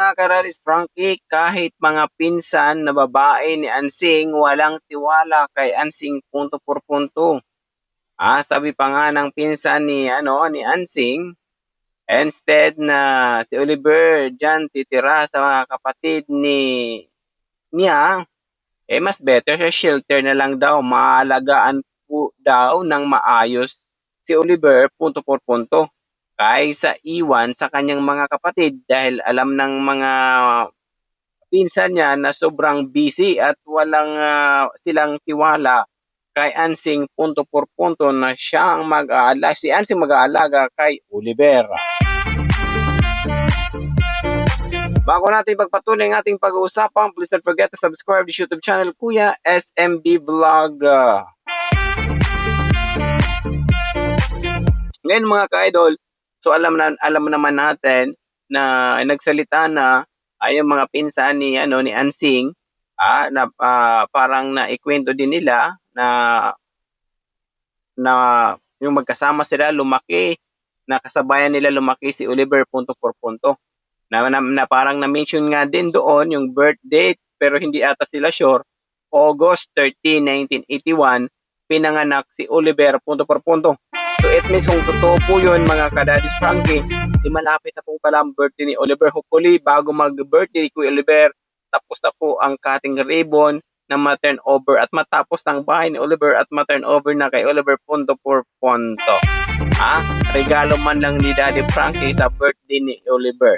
Mga karalis Frankie, kahit mga pinsan na babae ni Ansing walang tiwala kay Ansing punto por punto. Sabi pa nga ng pinsan ni Ansing, instead na si Oliver diyan titira sa mga kapatid niya, mas better sa shelter na lang daw, maalagaan po daw ng maayos si Oliver punto por punto kaysa iwan sa kanyang mga kapatid dahil alam ng mga pinsan niya na sobrang busy at walang silang tiwala kay Ansing punto por punto na siya ang si Ansing mag-aalaga kay Oliver. Bago natin pagpatuloy ang ating pag-uusapan, please don't forget to subscribe to YouTube channel Kuya SMB Vlog. Ngayon mga ka-idol, so alam naman natin na nagsalita na ay yung mga pinsan ni Ansing na parang naikwento din nila na yung magkasama sila lumaki, na kasabayan nila lumaki si Oliver punto por punto. Na parang na-mention nga din doon yung birth date pero hindi ata sila sure. August 13, 1981 pinanganak si Oliver punto por punto. So it means kung totoo po yun mga kadadis Frankie, malapit na po pala ang birthday ni Oliver. Hopefully bago mag-birthday ko Oliver, tapos na po ang cutting ribbon na ma-turn over at matapos ng bahay ni Oliver at ma-turn over na kay Oliver punto por punto. Regalo man lang ni Daddy Frankie sa birthday ni Oliver.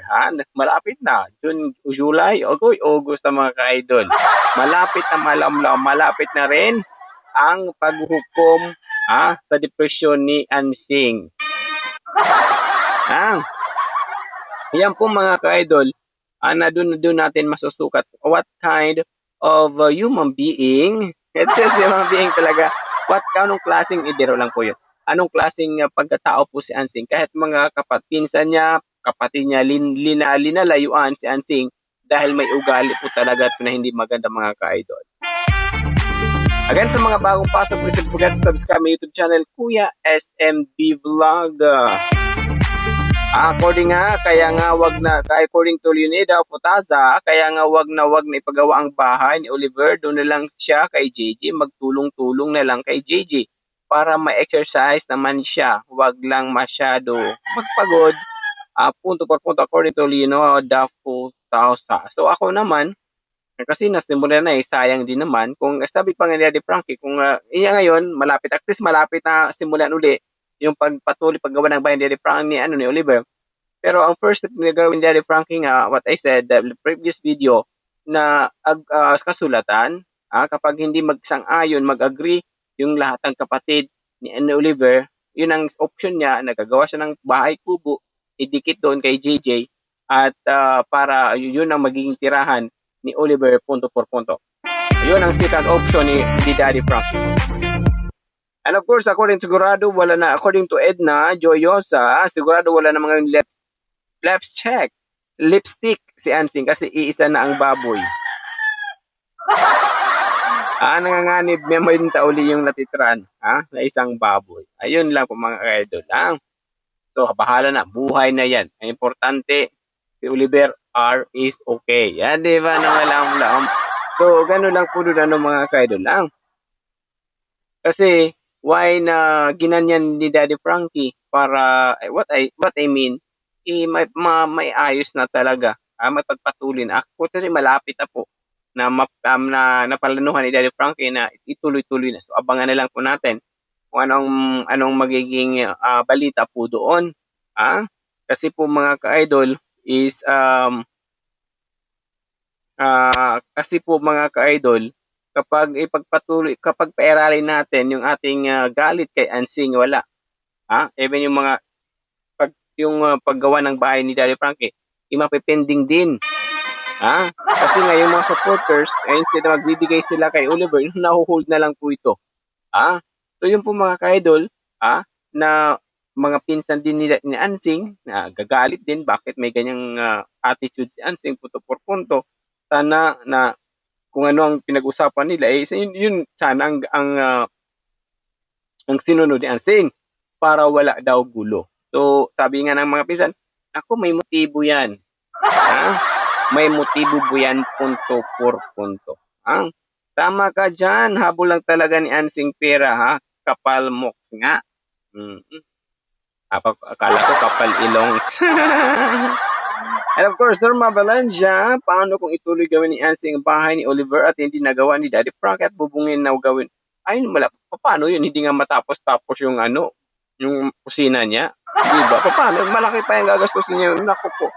Malapit na. June, July, August na mga ka-idol. Malapit na malapit na rin ang paghuhukom sa depresyon ni Ansing. Yan po mga ka-idol, na doon natin masusukat what kind of human being, it's just human being talaga, anong klaseng idero lang po yun. Anong klaseng pagkatao po si Ansing. Kahit mga pinsan niya, kapatid niya, linalayuan si Ansing dahil may ugali po talaga na hindi maganda mga ka-idol. Again, sa mga bagong pasok, please don't forget to subscribe my YouTube channel, Kuya SMB Vlog. According to Leonida Futaza, kaya nga wag na ipagawa ang bahay ni Oliver, doon na lang siya kay JJ, magtulong-tulong na lang kay JJ para ma-exercise naman siya, wag lang masyado magpagod. Punto por punto according to Leonida Futaza. So ako naman, kasi nasimulan na sayang din naman. Kung sabi pa nga ni Daddy Frankie, kung ngayon, at least malapit na simulan uli yung pagpatuloy paggawa ng bahay ni Daddy Frankie ni Oliver. Pero ang first step na gawin ni Daddy Frankie what I said, the previous video, na kasulatan, kapag hindi magsang-ayon, mag-agree yung lahat ng kapatid ni Oliver, yun ang option niya, nagagawa siya ng bahay kubo, idikit doon kay JJ, at para yun ang magiging tirahan ni Oliver punto por punto. Yun ang second option ni Daddy Frankie. And of course, according to Edna Joyosa, sigurado wala na mga lipstick si Ansing kasi iisa na ang baboy. Nanganganib, may tauli yung natitran, na isang baboy. Ayun lang po mga idol. So, bahala na, buhay na yan. Ang importante, si Oliver is okay. Yan, di ba? Nangalam-lam. So, ganun lang po doon mga ka-idol lang. Kasi, why na ginanyan ni Daddy Frankie para, what I mean, may ayos na talaga. May pagpatuloy na. Actually, malapit na po na napalanuhan ni Daddy Frankie na ituloy-tuloy na. So, abangan na lang po natin kung anong magiging balita po doon. Kasi po mga ka-idol is kapag pairalin natin yung ating galit kay Ansing, wala. Even yung paggawa ng bahay ni Daddy Frankie, mapipending din. Kasi nga yung mga supporters, instead na magbibigay sila kay Oliver, nahuhold na lang po ito. So yun po mga ka-idol, na mga pinsan din ni Ansing, na gagalit din, bakit may ganyang attitude si Ansing, punto por punto. Sana na kung ano ang pinag-usapan nila, yun sana ang sinunod ni Ansing para wala daw gulo. So sabi nga ng mga pinsan, ako may motibo yan. May motibo po yan, punto por punto. Tama ka dyan. Habol lang talaga ni Ansing pera, ha? Kapal moks nga. Akala ko kapal ilong. And of course, Norma Valencia, paano kung ituloy gawin ni Ansing ang bahay ni Oliver at hindi nagawa ni Daddy Frank at bubungin na gawin? Ay, paano yun? Hindi nga matapos-tapos yung yung kusina niya. Diba? Paano? Malaki pa yung gagastusin niya. Naku po.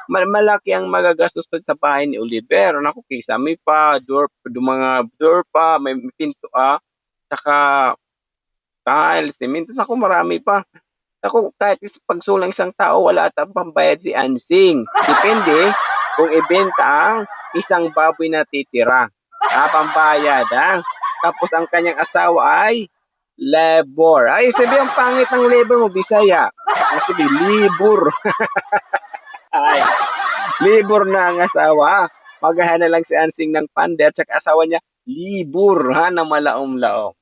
Malaki ang magagastos pa sa bahay ni Oliver. Naku, kisame pa, mga door pa, may pinto, saka tile, cement. Naku, marami pa. Naku, kahit pagsulang isang tao, wala at pambayad si Ansing. Depende kung ibenta ang isang baboy na titira. Pambayad, Tapos ang kanyang asawa ay labor. Ay, sabi ang pangit ng labor mo, Bisaya. Sabi, libur. Ay, libur na ang asawa. Magahan na lang si Ansing ng pander at asawa niya, libur, na malaom-laom.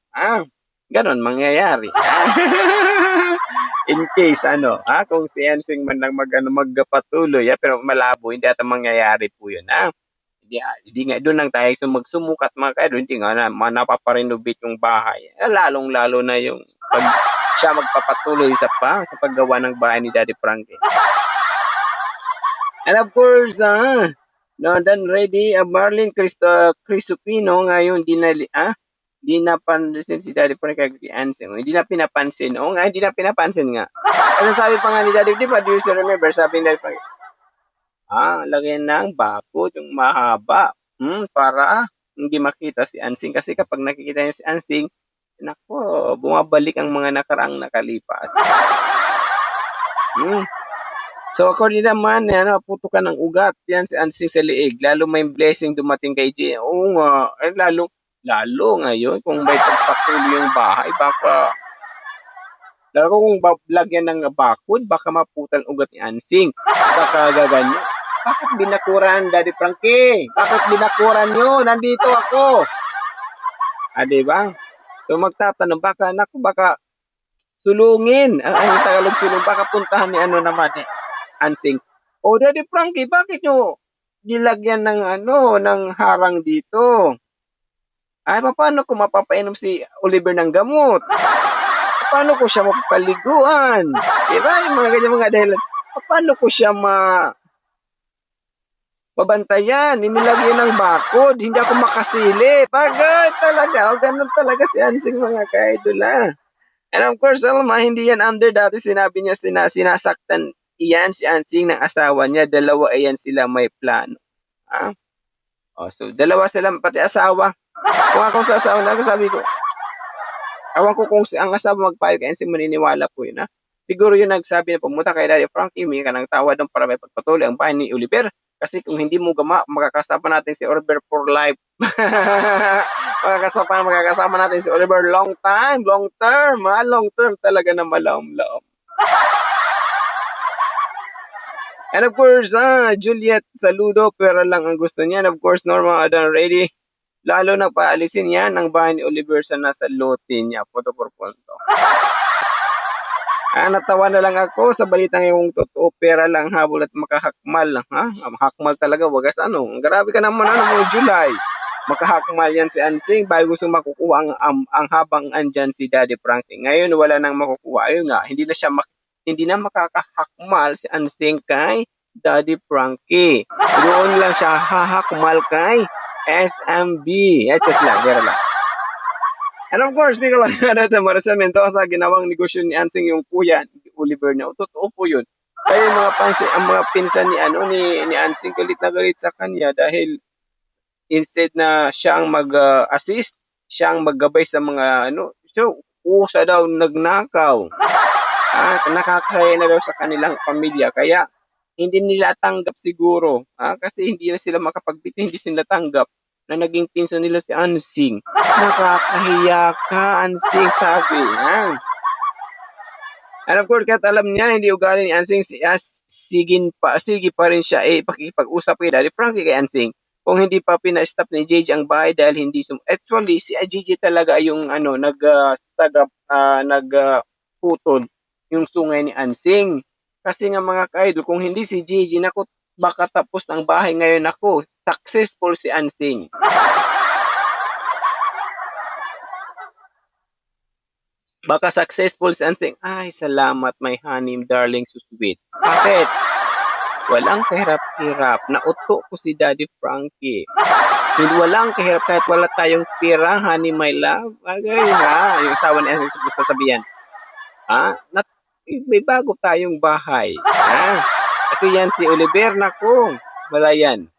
Ganon mangyayari. In case, kung si Ansing man lang magpatuloy, pero malabo, hindi ata mangyayari po yun, Hindi nga, doon lang tayo magsumukat mga kaidol, hindi nga napaparenovate yung bahay. Lalong-lalo na yung pag siya magpapatuloy sa paggawa ng bahay ni Daddy Frankie. And of course, done ready, Marlene Crisupino, ngayon, di napansin si Daddy Frankie kay Ansing. Hindi na pinapansin. Hindi na pinapansin nga. Kasi sabi pa nga ni Daddy, di ba, do you still remember, sabi ni Daddy Frankie, lagyan ng bakod, yung mahaba, para hindi makita si Ansing. Kasi kapag nakikita niya si Ansing, nako, bumabalik ang mga nakaraang nakalipas. So, according naman, putukan ng ugat, yan si Ansing sa liig. Lalo may blessing dumating kay Jay. Oo nga, lalo ngayon, kung may pagpatuloy yung bahay, baka, lalo kung lagyan ng bakod, baka maputan ugat ni Ansing. Sa kagaganyo. Bakit binakuran, Daddy Frankie? Bakit binakuran nyo? Nandito ako. Diba? So, magtatanong, baka sulungin. Ang Tagalog sulung, baka puntahan ni Ansing. Daddy Frankie, bakit nyo nilagyan ng harang dito? Paano ko mapapainom si Oliver ng gamot? Paano ko siya mapapaliguan? Diba? Yung mga ganyan mga dahilan. Paano ko siya mabantayan? Nilagyan ng bakod. Hindi ako makasili. Pagod talaga. Ganun talaga si Ansing mga ka-idol, And of course, Alma, hindi yan under dati. Sinabi niya sinasaktan iyan si Ansing ng asawa niya. Dalawa ayan sila may plano. So, dalawa sila, pati asawa. Kung ako sa asawa na, sabi ko, awan ko kung ang asawa magpayo kay Ansing, maniniwala po yun, Siguro yun nagsabi na pumunta kay Daddy Frankie, may ka ng tawad doon para may pagpatuloy ang bahay ni Oliver. Kasi kung hindi mo makakasama natin si Oliver for life. makakasama natin si Oliver long term. Long term talaga na malaom-laom. And of course, Juliet Saludo, pera lang ang gusto niya. And of course, Norma Adan ready. Lalo na paalisin yan ang bahay ni Oliver sa nasa lote niya. Punto por punto. Natawa na lang ako sa balitang yung totoo, pera lang habol at makahakmal. Hakmal talaga, wagas Grabe ka naman, mga July. Makahakmal yan si Ansing, bago gusto makukuha ang habang andyan si Daddy Frankie. Ngayon, wala nang makukuha. Ayun nga, hindi na makakahakmal si Ansing kay Daddy Frankie. Doon lang siya hahakmal kay SMB. Just lang, dera lang. And of course, speaking like that, Maricel Mendoza, ginawang negosyo ni Ansing yung kuya ni Oliver niya. Totoo po yun. Kaya yung ang mga pinsan ni Ansing, galit na galit sa kanya dahil instead na siya ang mag-assist, siya ang maggabay sa mga so, usa daw nagnakaw. Nakakaya na daw sa kanilang pamilya. Kaya, hindi nila tanggap siguro. Kasi hindi na sila makapagbito, hindi sila tanggap na naging pinsan nila si Ansing. Nakakahiya ka, Ansing, sabi. And of course, kahit alam niya, hindi ugali ni Ansing, sige pa rin siya pakikipag-usap kay Daddy Frankie kay Ansing. Kung hindi pa pina-stop ni JJ ang bahay dahil hindi actually, si JJ talaga yung nagputol yung sungay ni Ansing. Kasi nga mga kaidol, kung hindi si JJ, naku, baka tapos ng bahay ngayon ako. Successful si Ansing. Baka successful si Ansing. Ay, salamat my honey, darling, so sweet. Bakit? Walang kahirap-hirap. Nauto ko si Daddy Frankie. Hindi walang kahirap kahit wala tayong pera, honey, my love. Agay ha. Yung asawa ni Ansing gusto sabihan. Ha? May bago tayong bahay. Ha? Kasi yan si Oliver, naku. Wala yan.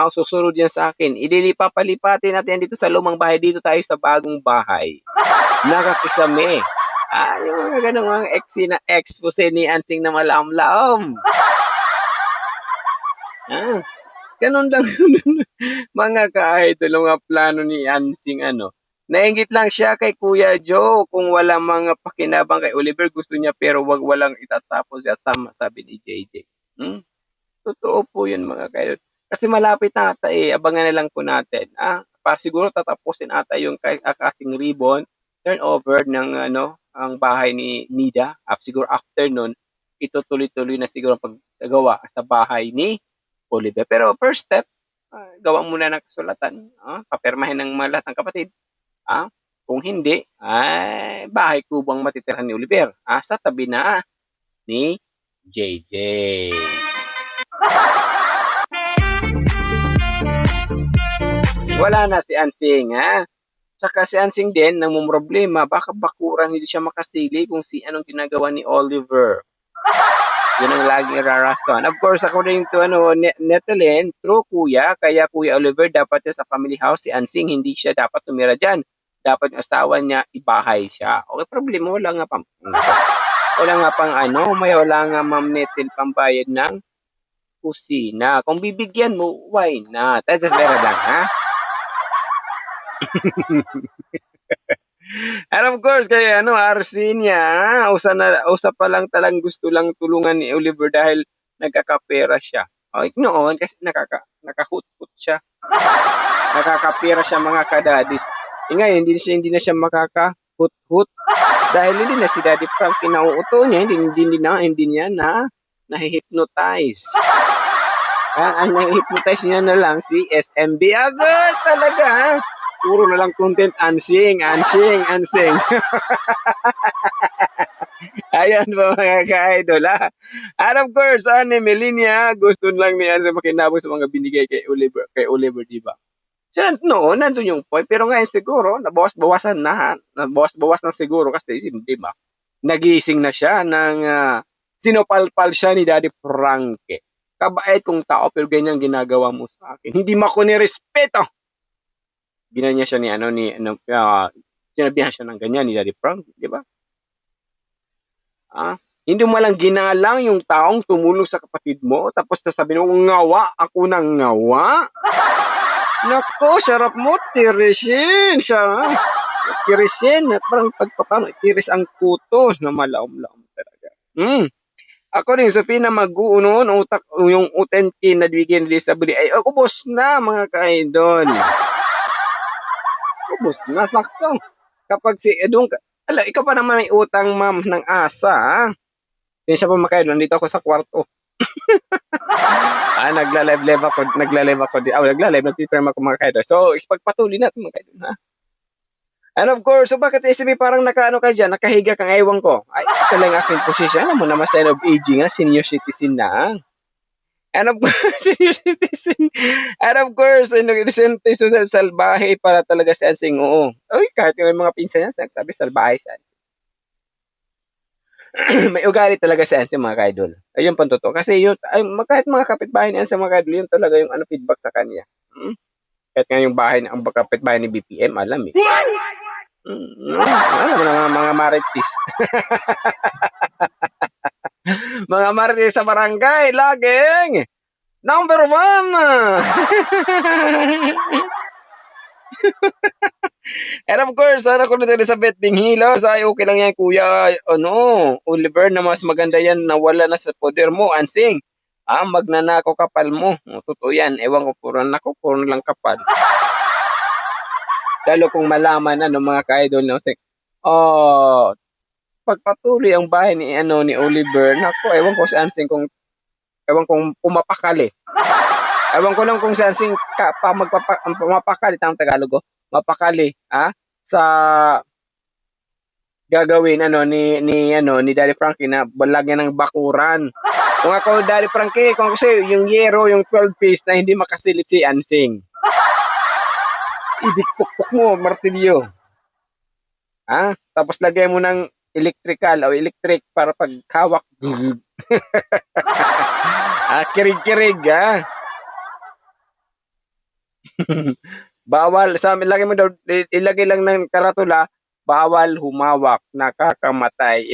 Susunod yan sa akin. Papalipatin natin yan dito sa lumang bahay. Dito tayo sa bagong bahay. Nakakisame. Yung mga ganong mga ex po ni Ansing na malaam-laom. Ganun lang mga ka-idol, mga plano ni Ansing Nainggit lang siya kay Kuya Joe kung wala mga pakinabang kay Oliver. Gusto niya pero wag walang itatapos siya. Tama sabi ni JJ. Totoo po yun mga ka-idol. Kasi malapit na ata abangan na lang po natin. Para siguro tatapusin ata yung ating ribbon turnover ng ang bahay ni Nida. Siguro after nun, ito tuloy-tuloy na siguro paggagawa sa bahay ni Oliver. Pero first step, gawa muna ng kasulatan. Papirmahin ng mga lahat ng kapatid. Kung hindi, bahay kubang matitirahan ni Oliver. Sa tabi na ni JJ. Wala na si Ansing, Saka si Ansing din, namumroblema, baka bakuran hindi siya makasili kung anong ginagawa ni Oliver. Yun ang laging irarason. Of course, according to Netelin, true kuya, kaya Kuya Oliver dapat sa family house si Ansing, hindi siya dapat tumira dyan. Dapat yung asawa niya, ibahay siya. Okay, problema, wala nga pang wala nga Ma'am Netel pambayad ng kusina. Kung bibigyan mo, why not? That's just better lang, And of course, kaya Arsinia, usa pa lang talang gusto lang tulungan ni Oliver dahil nagkakapera siya. Noon, kasi nakahut-hut siya. Nakakapera siya mga kadadis. Ngayon, hindi na siya makakahut-hut dahil hindi na si Daddy Frank pinauuto niya, hindi niya nahihypnotize. Ang nahihypnotize niya na lang si SMB agad talaga. Puro na lang content, Ansing. Ayan po mga ka-idol, And of course, ni Melinia, gusto lang niya sa makinabang sa mga binigay kay Oliver, di ba? So, noon, nandun yung point. Pero ngayon siguro, nabawas na siguro kasi, di ba? Nagising na siya ng sinopalpal siya ni Daddy Frankie. Kabait kong tao, pero ganyan ginagawa mo sa akin. Hindi mo ako nirespeto. Ginanya siya sinabihan siya ng ganyan ni Daddy Frank, di ba? Hindi mo lang ginalang yung taong tumulong sa kapatid mo, tapos sasabihin mo, ngawa, ako nang ngawa? Nako, sarap mo, tirisin siya. Tirisin, at parang pagpapano, tiris ang kutos na malaom-laom talaga. Ako rin, sa pinamaguunon, yung utenki na bigyan ni Lisabri, ay ubos na mga ka-idol. Ubos na, sakto. Kapag ikaw pa naman may utang, ma'am, ng asa, Hindi siya pa makaidol, nandito ako sa kwarto. Nagla-live ako. Nagpi-firm ako mga kaidol. So, ipagpatuloy natin mga kaidol, And of course, bakit SB parang ka dyan, nakahiga kang ewan ko. Ito lang aking posisyon. Alam mo naman, sign of aging, senior citizen na. And of course, senior citizen. And of course, inosente sa salbahe para talaga si Ansing. Oo. Kahit yung mga pinsan niya, nagsabi salbahe si Ansing. May ugali talaga si Ansing mga kaidol. Ayun pang totoo. Kasi kahit mga kapitbahay niya sa mga kaidol, yun talaga yung feedback sa kanya. Kahit nga yung ang kapitbahay ni BPM, alam alam mo na mga marites. Mga marites sa barangay, laging number 1. And of course, kung nito Elizabeth Binghila, okay lang yan, Kuya, Oliver, na mas maganda yan na wala na sa poder mo, Ansing. Magnanako kapal mo. Totoo yan. Ewan ko, puro lang kapal. Lalo kung malaman mga ka-idol pagpatuloy ang bahay ni Oliver, ewan ko si Ansing kung Ewan kung pumapakali. Ewan ko lang kung si Ansing pumapakali, tamang Tagalog ko, mapakali, sa gagawin ni Daddy Frankie na lagyan ng bakuran. Kung ako Daddy Frankie, kung kasi yung yero, yung 12 piece na hindi makasilip si Ansing. Idikpukpuk mo, martilyo. Tapos lagay mo ng electrical o electric para pag hawak. Kirig-kirig, Bawal sa amin, lagay mo daw, ilagay lang ng karatula, bawal humawak, nakakamatay.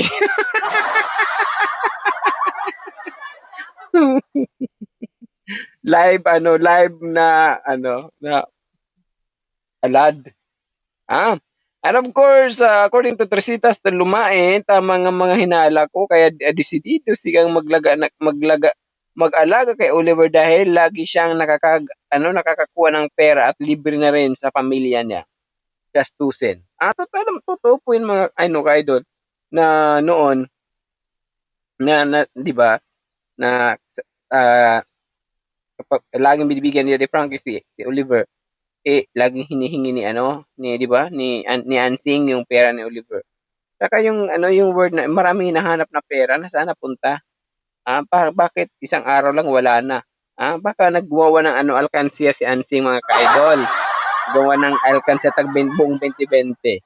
live na alad. And of course, according to Trisitas na lumain, tama nga mga hinala ko, kaya desidido sigang mag-alaga kay Oliver dahil lagi siyang nakakakuha ng pera at libre na rin sa pamilya niya. Gastusin. Totoo po yung mga ka-idol na noon na 'di ba na laging binibigyan ni Frankie si Oliver, laging hinihingi ni 'di ba ni Ansing yung pera ni Oliver. Saka yung word na maraming hinahanap na pera, nasaan napunta? Bakit isang araw lang wala na? Baka naggawa ng alkansya si Ansing, mga ka-idol. Gawa ng alkansya buong 2020.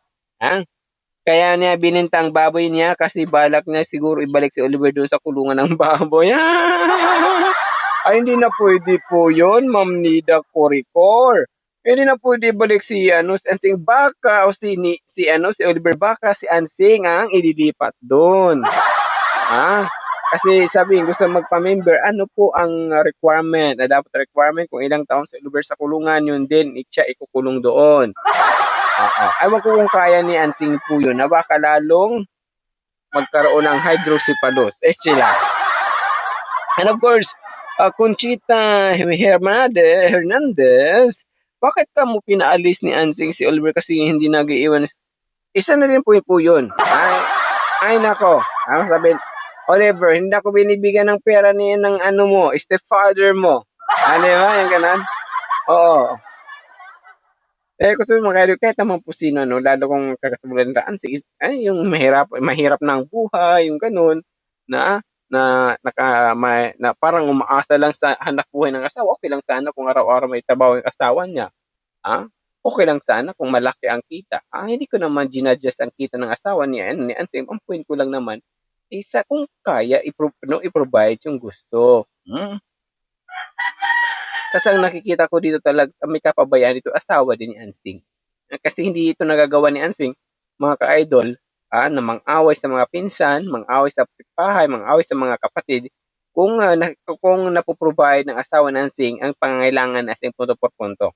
Kaya niya bininta ang baboy niya kasi balak niya siguro ibalik si Oliver doon sa kulungan ng baboy. Ay, hindi na pwede po yun, Ma'am Nida Coricor. Hindi na pwede balik si Ansing, baka o si Oliver, baka si Ansing ang ililipat doon. Kasi sabi, gusto magpa-member, ano po ang requirement? Dapat requirement kung ilang taon si Oliver sa kulungan, yun din, siya ikukulong doon. Ewan ko kung kaya ni Ansing po yun, na baka lalong magkaroon ng hydrocephalus. Sila. And of course, Conchita Hernandez, bakit ka mo pinaalis ni Ansing si Oliver kasi hindi nag-iiwan? Isa na rin po yun. Ay nako. Sabihin, Oliver, hindi ako binibigyan ng pera ng mo, stepfather mo. Ba? Yung ganon? Oo. Gusto mo kahit naman po sino, lalo kung kakatuluyan na Ansing, yung mahirap ng buhay, yung ganon, na parang umaasa lang sa hanap buhay ng asawa. Okay lang sana kung araw-araw may trabaho yung asawa niya. Okay lang sana kung malaki ang kita. Hindi ko naman ginadjust ang kita ng asawa niya ni Ansing. Ang point ko lang naman, isa kung kaya i-provide yung gusto. Kasi ang nakikita ko dito talaga, may kapabayaan dito, asawa din ni Ansing. Kasi hindi ito nagagawa ni Ansing, mga ka-idol, na mang-away sa mga pinsan, mang-away sa kapitbahay, mang-away sa mga kapatid, kung napoprovide ng asawa ng Ansing ang pangangailangan ng Ansing punto por punto.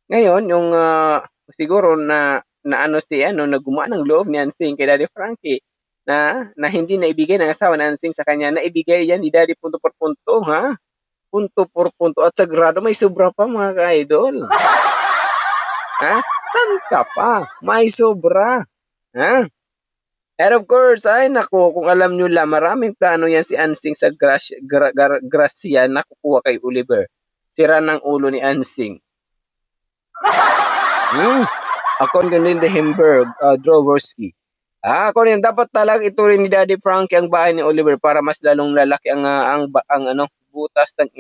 Ngayon, yung siguro na nagumaan ng loob ni Ansing kay Daddy Frankie na hindi na ibigay ng asawa ng Ansing sa kanya, na ibigay yan ni Daddy punto por punto, punto por punto, at sagrado may sobra pa, mga ka-idol. San ka pa? May sobra. And of course, ay nako, kung alam nyo lang, maraming plano yan si Ansing sa Gracia na kukuha kay Oliver. Sira ng ulo ni Ansing. Ako ni Neil Hemberg, Droversky. Ako rin, dapat talaga ito rin ni Daddy Frankie ang bahay ni Oliver para mas lalong lalaki ang butas ng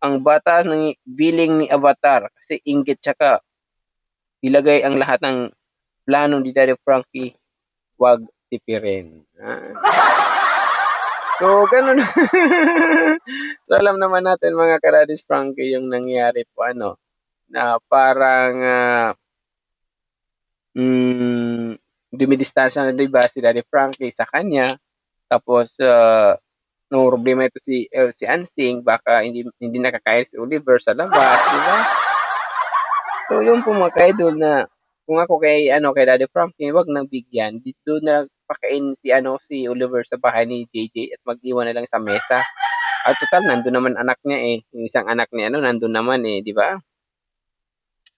ang batas ng feeling ni Avatar, kasi inggit tsaka ilagay ang lahat ng plano ni Daddy Frankie, wag tipirin. So, ganun. So, alam naman natin, mga ka-Daddy's Frankie, yung nangyari po, na parang dumidistansya na, diba, si Daddy Frankie sa kanya. Tapos, no problema ito si Ansing, baka hindi nakakain si Oliver sa labas, di ba? So, yung po, mga ka-idol, na kung ako kay Daddy Frankie, wag nang bigyan. Dito na pakain si Oliver sa bahay ni JJ at mag-iwan na lang sa mesa. Total, nandun naman anak niya yung isang anak niya, nandun naman di ba?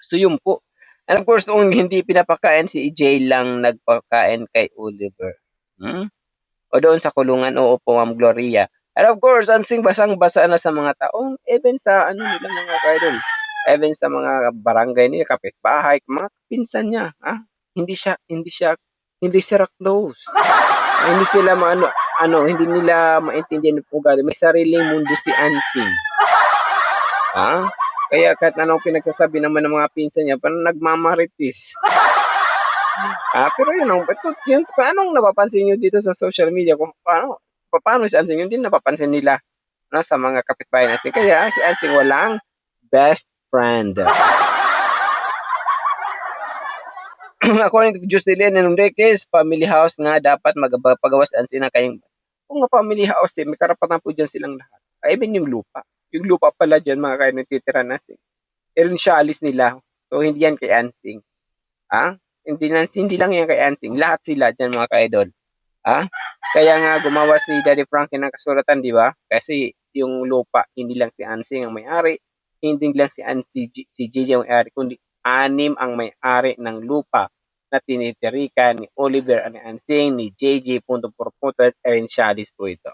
So, yun po. And of course, noong hindi pinapakain, si EJ lang nagpakain kay Oliver. O doon sa kulungan, oo po, Ma'am Gloria. And of course, Ansing basang-basa na sa mga taong even sa ano nila mga idol, even sa mga barangay nila, kapitbahay, mga pinsan niya, hindi sila close. Hindi sila hindi nila maintindihan yung ugali. May sariling mundo si Ansing. Kaya kahit anong pinagsasabi naman ng mga pinsan niya, parang nagmamarites. Pero yun, anong napapansin niyo dito sa social media kung paano si Ansing, yun din napapansin nila sa mga kapitbahay na kaya si Ansing walang best friend. According to Jocelyn Enriquez, family house nga dapat magpagawas Ansing na kayong kung nga family house may karapatan po dyan silang lahat. Even yung lupa. Yung lupa pala dyan mga kayo nagtitira na Irinsyalis nila. So hindi yan kay Ansing. Hindi lang yan kay Ansing. Lahat sila dyan mga ka-idol. Kaya nga gumawa si Daddy Frankie ng kasulatan, di ba? Kasi yung lupa, hindi lang si Ansing ang may-ari, hindi lang si JJ ang may-ari, kundi 6 ang may-ari ng lupa na tinitirikan ni Oliver, ni Ansing, ni JJ, punto por punto, at Irinsyalis po ito.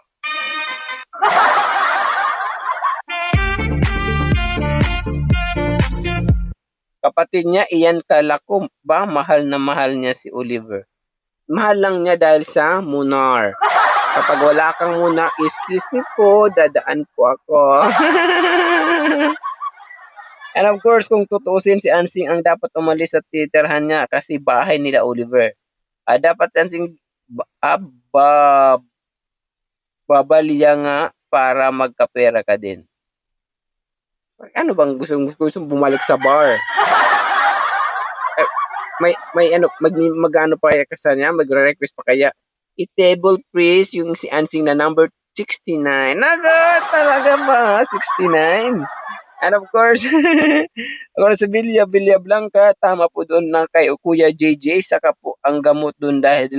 Kapatid niya, Ian Calacom, ba mahal na mahal niya si Oliver? Mahal lang niya dahil sa Munar. Kapag wala kang Munar, excuse me po, dadaan po ako. And of course, kung tutuusin si Ansing ang dapat umalis sa titirhan niya kasi bahay nila Oliver. Dapat si Ansing babaliya nga para magkapera ka din. Ano bang gusto bumalik sa bar? Magano pa kaya sa niya, magre-request pa kaya i-table please yung si Ansing na number 69. Talaga ba? 69? And of course, sa Villa Blanca, tama po doon na kay Kuya JJ, saka po ang gamot doon dahil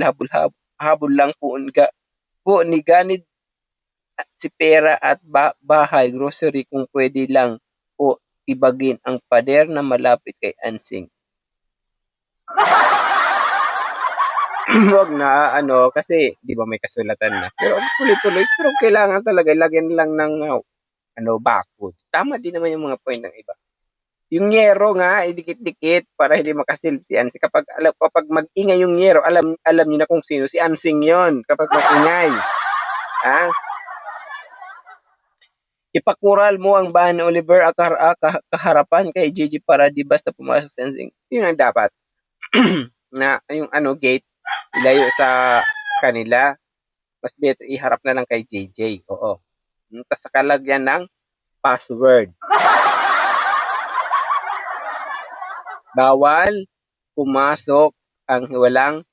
habol lang po ni ganid si pera at bahay, grocery kung pwede lang po ibagin ang pader na malapit kay Ansing. Wag na kasi 'di ba may kasulatan na. Pero tuloy-tuloy, pero kailangan talaga lagyan lang ng bakod. Tama din naman yung mga point ng iba. Yung yero nga idikit-dikit para hindi makasilip si Ansing. Kapag mag-ingay yung yero, alam niyo na kung sino si Ansing 'yon kapag mag-ingay. Ipakural mo ang bahay ni Oliver kaharapan kay JJ para di basta pumasok si Ansing. Yun ang dapat. Na yung gate ilayo sa kanila, mas better iharap na lang kay JJ. Oo. Tapos sakalagyan ng password. Bawal pumasok ang walang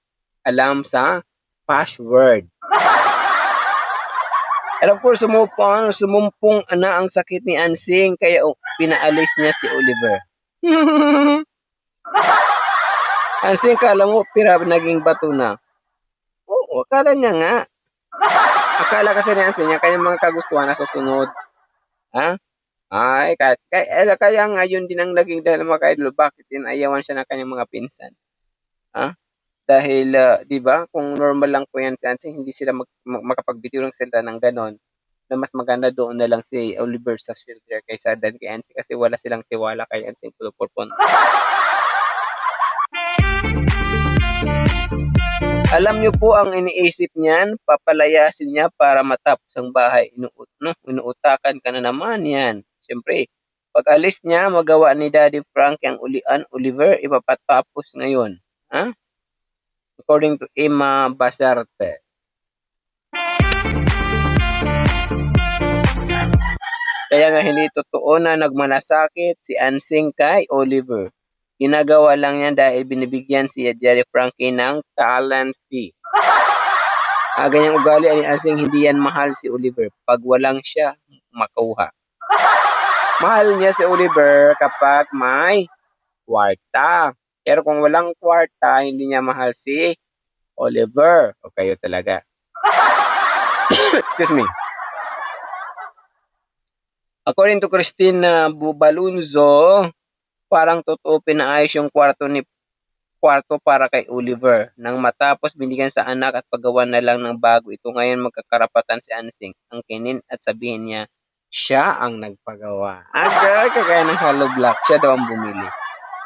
alam sa password. And of course, sumumpong na ang sakit ni Ansing kaya pinaalis niya si Oliver. Ansing, kala mo pira naging bato na. Oo, akala niya nga. Akala kasi ni Ansing niya kanyang mga kagustuhan na susunod. Kaya nga yun din ang naging dahil mga ka-idol, bakit inayawan siya ng kanyang mga pinsan. Dahil, di ba, kung normal lang po yan si Ansing, hindi sila makapagbitiw ng salita ng ganon, na mas maganda doon na lang si Oliver sa shelter kaysa dan kay Ansing kasi wala silang tiwala kay Ansing Pulupurpon. Alam niyo po ang iniisip niyan, papalayasin niya para matapos ang bahay. Inuutakan ka na naman yan. Siyempre, pag alis niya, magawa ni Daddy Frank ang Oliver, ipapatapos ngayon. According to Emma Basarte. Kaya nga hindi totoo na nagmalasakit si Ansing kay Oliver. Ginagawa lang yan dahil binibigyan si Daddy Frankie ng talent fee. Ganyang ugali ni Ansing, hindi yan mahal si Oliver. Pag walang siya, makuha. Mahal niya si Oliver kapag may kwarta. Pero kung walang kwarta, hindi niya mahal si Oliver. O kayo talaga. Excuse me. According to Christine Bubalunzo, parang totoo pinaayos yung kwarto kwarto para kay Oliver. Nang matapos binigyan sa anak at paggawa na lang ng bago ito, ngayon magkakarapatan si Ansing ang kinin at sabihin niya siya ang nagpagawa. Agad, kagaya ng hollow block, siya daw ang bumili.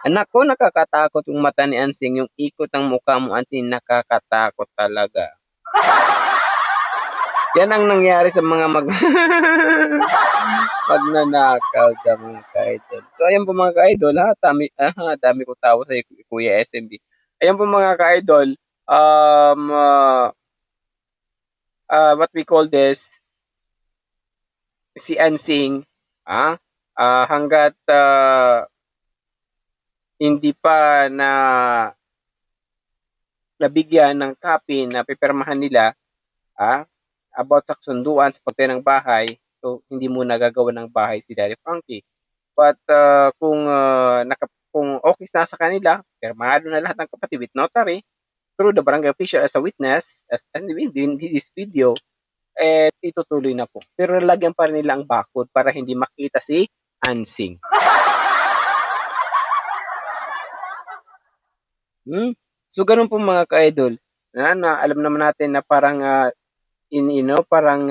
Anak ko, nakakatakot yung mata ni Ansing. Yung ikot ng mukha mo, Ansing, nakakatakot talaga. Yan ang nangyari sa mga magnanakaw da mga ka-idol. So ayan po mga ka-idol, dami ko tawa sa Kuya SMB. Ayan po mga ka-idol, what we call this, si Ansing, hanggat hindi pa nabigyan ng copy na pipirmahan nila, about sa kasunduan sa pagtayo ng bahay, so hindi mo nagagawa ng bahay si Daddy Frankie. But kung okay na sa kanila, pirmado na lahat ng kapatid with notary, through the barangay official as a witness, as in this video, itutuloy na po. Pero lagyan pa rin nila ang bakod para hindi makita si Ansing. So ganun po mga ka-idol, na alam naman natin na parang parang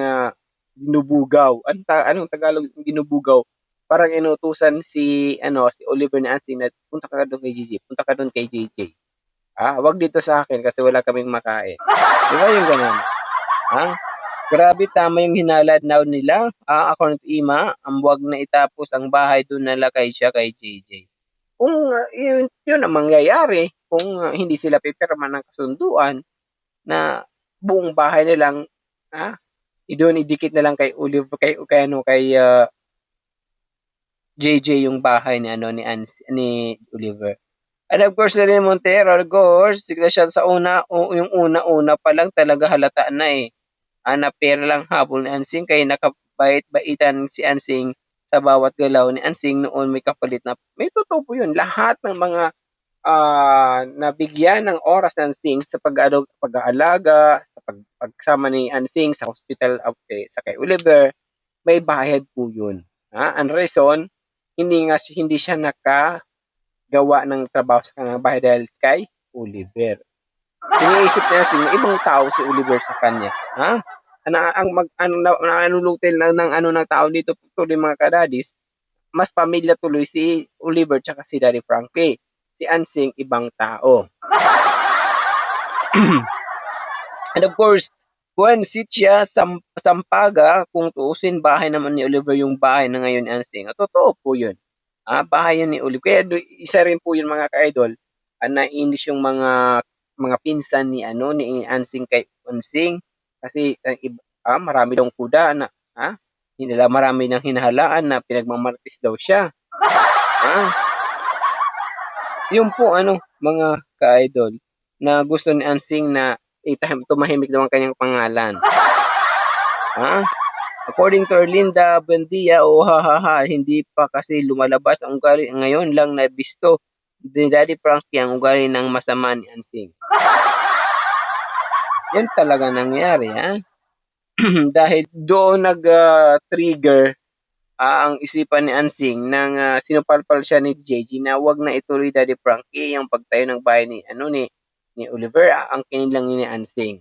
ginubugaw. Anong Tagalog ginubugaw? Parang inutusan si Oliver ni Ansing na punta ka doon kay JJ, punta ka doon kay JJ. Wag dito sa akin kasi wala kaming makain. Di ba yung ganun? Grabe, tama yung hinalad na nila. According to Ima, ang wag na itapos ang bahay doon nala kay JJ. Kung yun ang mangyayari, kung hindi sila pipirma ng kasunduan na buong bahay nilang doon idikit na lang kay Oliver, kay JJ yung bahay ni Oliver. And of course, Lynn Montero, of course, sigla siya sa yung una pa lang talaga halata na na pera lang habol ni Ansing, kaya nakabait-baitan si Ansing sa bawat galaw ni Ansing noon may kapalit na. May totoo po yun. Lahat ng mga nabigyan ng oras ng Ansing sa pag-aalaga, sa pagsama ni Ansing sa hospital sa kay Oliver, may bayad po yun. Ang reason, hindi siya nakagawa ng trabaho sa kanyang bahay dahil kay Oliver. Iniisip niya ibang tao si Oliver sa kanya. Nanulungtil ng tao dito tuloy mga kadadis, mas pamilya tuloy si Oliver tsaka si Daddy Frankie. Si Ansing, ibang tao. And of course, when Sitya Sampaga, kung tuusin, bahay naman ni Oliver yung bahay na ngayon ni Ansing. Totoo po yun. Bahay yun ni Oliver. Kaya isa rin po yun mga ka-idol, nainis yung mga pinsan ni Ansing kay Ansing kasi marami daw kuda na nila marami nang hinahalaan na pinagmamartis daw siya. Yung po mga ka-idol na gusto ni Ansing na tumahimik daw ang kanyang pangalan. According to Erlinda Buendia, hindi pa kasi lumalabas ang ugali. Ngayon lang nabisto ni Daddy Frankie ang ugali ng masama ni Ansing. Yan talaga nangyari, dahil doon nag-trigger ang isipan ni Ansing nang sinupalpal siya ni JJ na wag na ituloy Daddy Frankie yung pagtayo ng bahay ni Oliver, ang kinilang ni Ansing.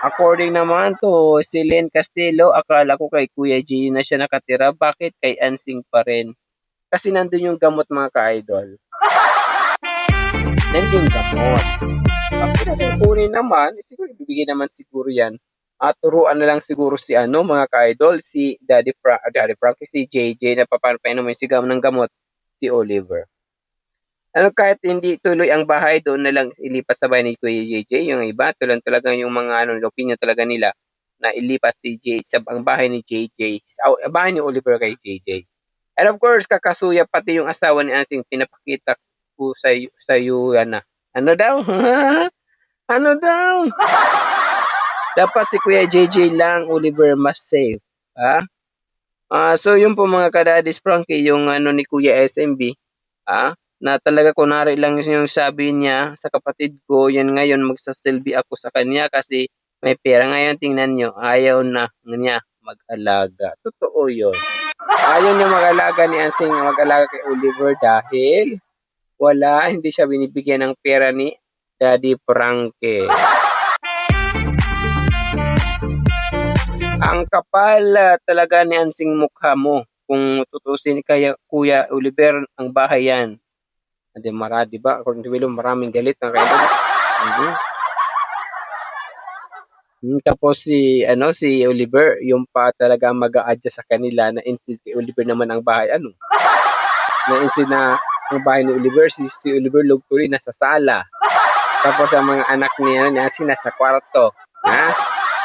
According naman to Celine Castillo, akala ko kay Kuya G na siya nakatira, bakit kay Ansing pa rin? Kasi nandun yung gamot mga ka-idol. Nandun yung gamot. Kunin naman, siguro ibibigay naman siguro yan. Turuan na lang siguro si mga ka-idol, si Daddy Frankie, si JJ na papapainom yung sigam ng gamot, si Oliver. Kahit hindi tuloy ang bahay, doon na lang ilipat sa bahay ni Kuya JJ. Yung iba, talaga yung mga opinion talaga nila na ilipat si ang bahay ni JJ, bahay ni Oliver kay JJ. And of course, kakasuya pati yung asawa ni Ansing, pinapakita ko sa iyo na. Ano daw? Ano daw? Dapat si Kuya JJ lang, Oliver mas safe. So yun po mga kadadis Frankie, yung ni Kuya SMB, na talaga kunwari lang yung sabi niya sa kapatid ko, yan ngayon magsasilbi ako sa kanya kasi may pera. Ngayon tingnan nyo, ayaw na niya mag-alaga. Totoo yun. Ayaw niya mag-alaga ni Ansing, mag-alaga kay Oliver dahil Wala, hindi siya binibigyan ng pera ni Daddy Frankie. Ang kapal talaga ni Ansing mukha mo. Kung tutusin kaya Kuya Oliver, ang bahay yan. Di ba? According to Willow, maraming galit ng kayo. Tapos si Oliver, yung pa talaga mag-a-adjust sa kanila na insist kay Oliver naman ang bahay. Na insist na ang bahay ni Oliver, si Oliver Lugturi nasa sala. Tapos ang mga anak niya nasa kwarto. Ha?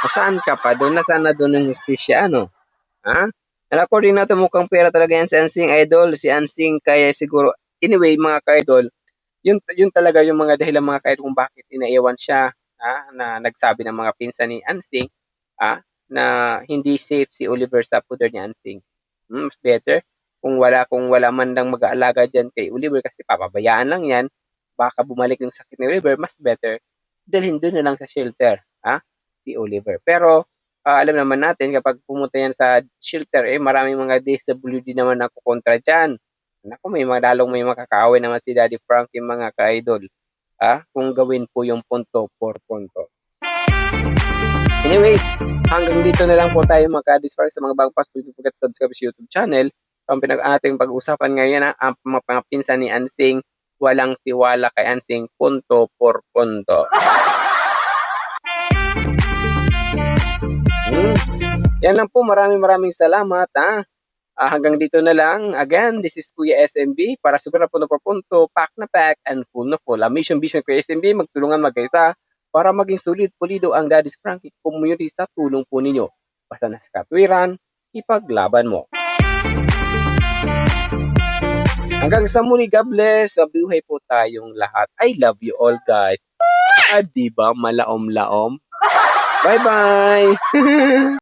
Saan ka pa? Nasaan na doon yung justisya, Ha? And according na to, mukhang pera talaga yan si Ansing Idol. Si Ansing kaya siguro, anyway mga ka-idol, yun talaga yung mga dahilan mga ka-idol kung bakit inaiwan siya, na nagsabi ng mga pinsan ni Ansing, na hindi safe si Oliver sa poder ni Ansing. Mas better kung wala man lang mag-aalaga dyan kay Oliver kasi papabayaan lang yan, baka bumalik yung sakit ni Oliver, mas better dalhin doon na lang sa shelter, si Oliver. Pero alam naman natin kapag pumunta yan sa shelter, maraming mga DSWD naman na kukontra dyan. Naku, may makakaaway naman si Daddy Frankie mga ka-idol. Kung gawin po yung punto por punto. Anyway, hanggang dito na lang po tayo magka-dispark sa mga bagong pass. Please don't forget to subscribe sa YouTube channel. Ang ating pag-usapan ngayon ang mga pinsan ni Ansing, walang tiwala kay Ansing, punto por punto. Yan lang po, maraming salamat. Hanggang dito na lang. Again, this is Kuya SMB para siguro na punto por punto, pack na pack, and full na full. Mission vision Kuya SMB, magtulungan magkaisa para maging solid pulido ang Daddy's Frankie community sa tulong po ninyo. Basta nasa katwiran, ipaglaban mo. Hanggang sa muli, God bless. Mabuhay po tayong lahat. I love you all, guys. Diba, malaom-laom? Bye-bye!